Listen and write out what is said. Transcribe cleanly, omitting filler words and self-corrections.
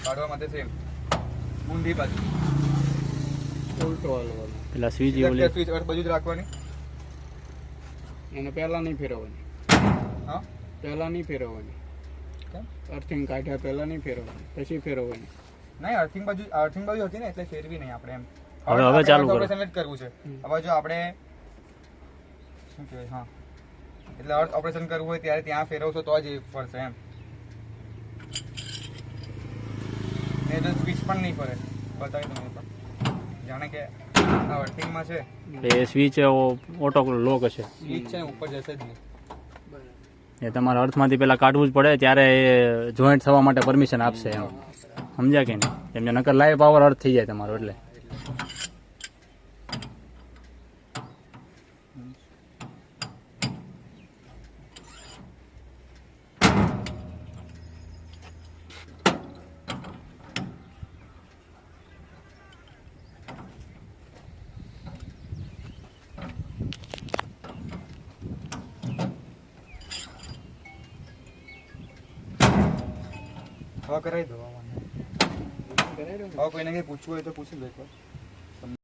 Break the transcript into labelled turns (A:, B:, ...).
A: કાઢવા માટે સેમ ઊંધી બાજુ
B: ઉલટો હાલવાનો.
C: પેલા સ્વિચ
A: સ્વિચ અર્થ બાજુ જ રાખવાની.
B: એને પહેલા નહીં ફેરવવાની.
A: હા
B: પહેલા નહીં ફેરવવાની.
A: કેમ?
B: અર્થિંગ કાઢ્યા પહેલા નહીં ફેરવવાની, પછી ફેરવવાની.
A: નહીં અર્થિંગ બાજુ હતી ને એટલે ફેરવી નહીં આપણે એમ.
C: હવે ચાલુ કરો.
A: ઓપરેશન જ કરવું છે. હવે જો આપણે શું કહેવાય, હા એટલે અર્થ ઓપરેશન કરવું હોય ત્યારે ત્યાં ફેરવશો તો જ એ ફરશે એમ. ને તો સ્વિચ પણ નહીં ફરે. બતાવી દઉં પણ જાણે કે આ અર્થિંગમાં છે
C: એ સ્વિચ ઓટો લોક હશે
A: સ્વિચ છે ને ઉપર જશે જ નહીં.
C: એ તમારા અર્થમાંથી પેલા કાઢવું જ પડે ત્યારે એ જોઈન્ટ થવા માટે પરમિશન આપશે એમ. સમજ્યા કે નહીં? એમને નકર લાઈવ પાવર અર્થ થઈ જાય તમારો એટલે.
A: હવે કરાવી દો.
B: કરાવી દો ને.
A: હવે કોઈને કંઈ પૂછવું હોય તો પૂછી લો એકવાર.